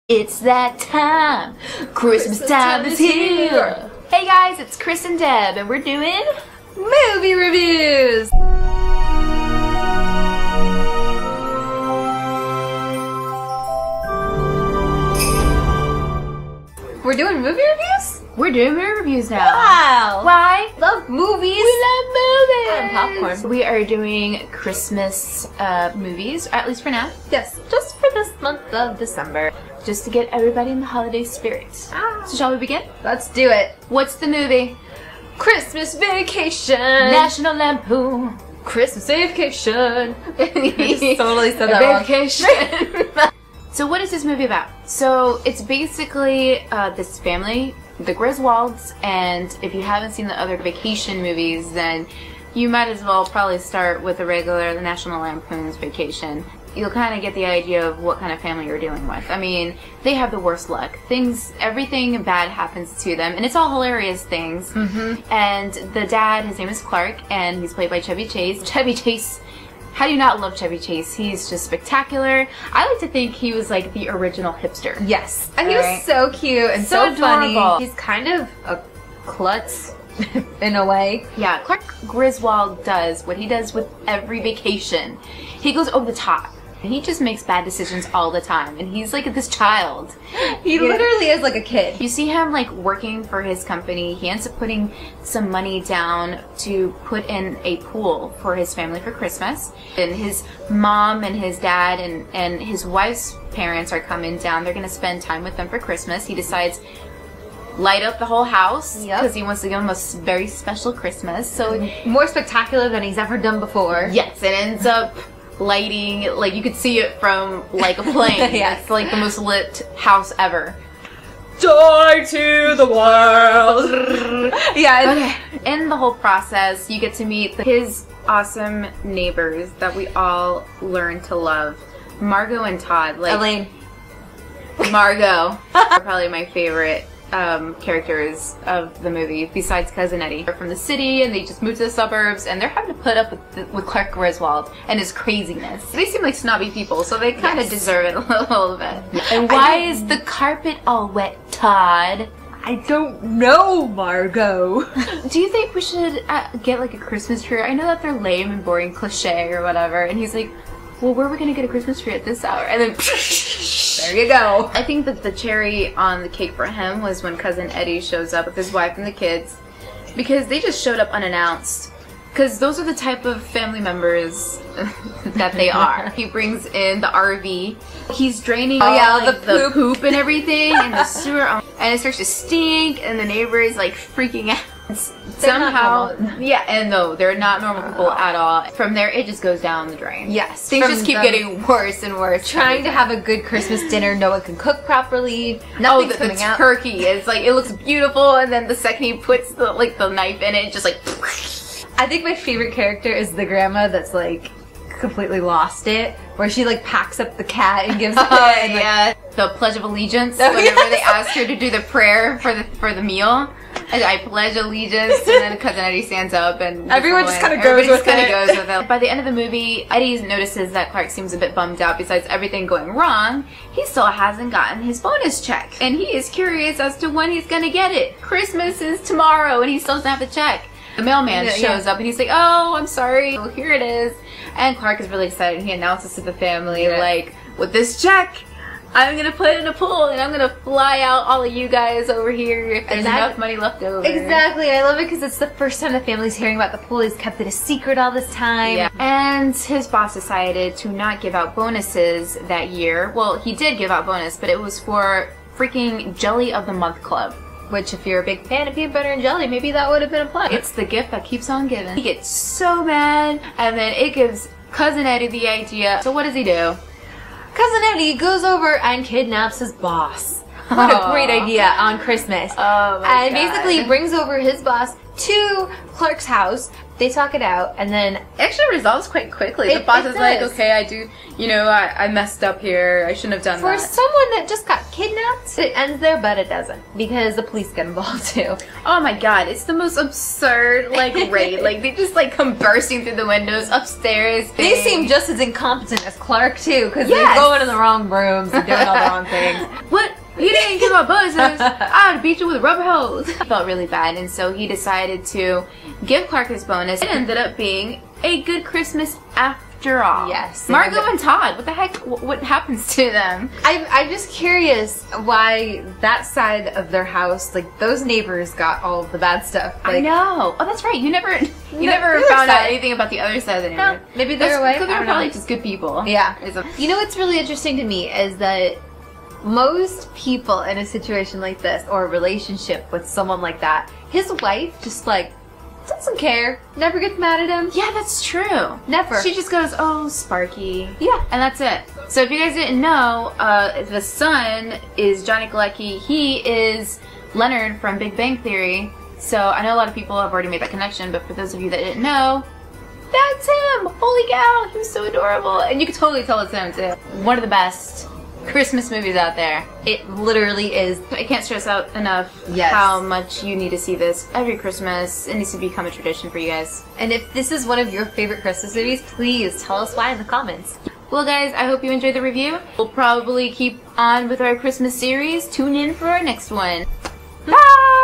It's that time. Christmas time is here. Hey guys, it's Kris and Deb, and we're doing movie reviews. We're doing movie reviews? We're doing movie reviews now. Wow. Why? Love movies. We love movies. And popcorn. We are doing Christmas movies, at least for now. Yes, just for this month of December. Just to get everybody in the holiday spirit. So shall we begin? Let's do it. What's the movie? Christmas Vacation. National Lampoon. Christmas Vacation. You just totally said that Vacation. So what is this movie about? So it's basically this family, the Griswolds, and if you haven't seen the other vacation movies, then you might as well probably start with the National Lampoon's Vacation. You'll kind of get the idea of what kind of family you're dealing with. I mean, they have the worst luck. Everything bad happens to them, and it's all hilarious things. And the dad, his name is Clark, and he's played by Chevy Chase. Chevy Chase, how do you not love Chevy Chase? He's just spectacular. I like to think he was like the original hipster. Yes, and he was so cute and so funny. He's kind of a klutz in a way. Yeah, Clark Griswold does what he does with every vacation. He goes over the top. He just makes bad decisions all the time, and he's like this child. He literally is like a kid. You see him like working for his company. He ends up putting some money down to put in a pool for his family for Christmas. And his mom and his dad and his wife's parents are coming down. They're gonna spend time with them for Christmas. He decides light up the whole house because he wants to give them a very special Christmas. So more spectacular than he's ever done before. Yes, it ends up lighting, like you could see it from like a plane. Yes. It's like the most lit house ever. Joy to the world. Yeah. Okay. In the whole process, you get to meet his awesome neighbors that we all learn to love. Margot and Todd. Like Elaine. Margot are probably my favorite characters of the movie, besides Cousin Eddie. They're from the city and they just moved to the suburbs, and they're having to put up with Clark Griswold and his craziness. They seem like snobby people, so they kind of deserve it a little bit. And why is the carpet all wet, Todd? I don't know, Margot. Do you think we should get like a Christmas tree? I know that they're lame and boring, cliche or whatever, and he's like, well, where are we gonna get a Christmas tree at this hour? And then there you go. I think that the cherry on the cake for him was when Cousin Eddie shows up with his wife and the kids, because they just showed up unannounced. Because those are the type of family members that they are. He brings in the RV. He's draining the poop and everything in the sewer, and it starts to stink, and the neighbor is like freaking out. Somehow, and no, they're not normal people at all. From there, it just goes down the drain. Yes, things just keep getting worse and worse. Trying to have a good Christmas dinner, no one can cook properly. Nothing's coming out. Turkey is like, it looks beautiful, and then the second he puts the knife in it, just like. I think my favorite character is the grandma that's like completely lost it, where she like packs up the cat and gives it and the Pledge of Allegiance, whenever they ask her to do the prayer for the meal. I pledge allegiance, and then Cousin Eddie stands up, and everyone just kind of goes with it. By the end of the movie, Eddie notices that Clark seems a bit bummed out. Besides everything going wrong, he still hasn't gotten his bonus check, and he is curious as to when he's gonna get it. Christmas is tomorrow, and he still doesn't have the check. The mailman shows up, and he's like, "Oh, I'm sorry. Well, here it is." And Clark is really excited. He announces to the family, like, "With this check, I'm gonna put it in a pool, and I'm gonna fly out all of you guys over here if there's enough money left over." Exactly. I love it because it's the first time the family's hearing about the pool. He's kept it a secret all this time. Yeah. And his boss decided to not give out bonuses that year. Well, he did give out bonus, but it was for freaking Jelly of the Month Club. Which, if you're a big fan of peanut butter and jelly, maybe that would have been a plus. It's the gift that keeps on giving. He gets so mad, and then it gives Cousin Eddie the idea. So what does he do? Cousin Eddie goes over and kidnaps his boss. What a great idea on Christmas. Oh my and God. Basically brings over his boss to Clark's house. They talk it out, and then it actually resolves quite quickly. The boss is like, okay, I messed up here. I shouldn't have done that. For someone that just got kidnapped, It ends there, but it doesn't, because the police get involved too. Oh my god, it's the most absurd, like, raid. Like, they just, like, come bursting through the windows upstairs. They seem just as incompetent as Clark, too, because they're going in the wrong rooms and doing all the wrong things. What? You didn't give out bonuses. I'd beat you with a rubber hose. He felt really bad, and so he decided to give Clark his bonus. It ended up being a good Christmas after all. Yes. Margot and Todd, what the heck? What happens to them? I'm just curious why that side of their house, like, those neighbors got all of the bad stuff. Like, I know. Oh, that's right. You never found out anything about the other side of the neighborhood. No, maybe they're away. Because they're probably just good people. Yeah. You know what's really interesting to me is that most people in a situation like this, or a relationship with someone like that, his wife just, like, doesn't care, never gets mad at him. Yeah, that's true. Never. She just goes, oh, Sparky. Yeah. And that's it. So if you guys didn't know, the son is Johnny Galecki. He is Leonard from Big Bang Theory. So I know a lot of people have already made that connection, but for those of you that didn't know, that's him! Holy cow, he was so adorable. And you could totally tell it's him, too. One of the best Christmas movies out there. It literally is. I can't stress out enough how much you need to see this every Christmas. It needs to become a tradition for you guys. And if this is one of your favorite Christmas movies, please tell us why in the comments. Well guys, I hope you enjoyed the review. We'll probably keep on with our Christmas series. Tune in for our next one. Bye!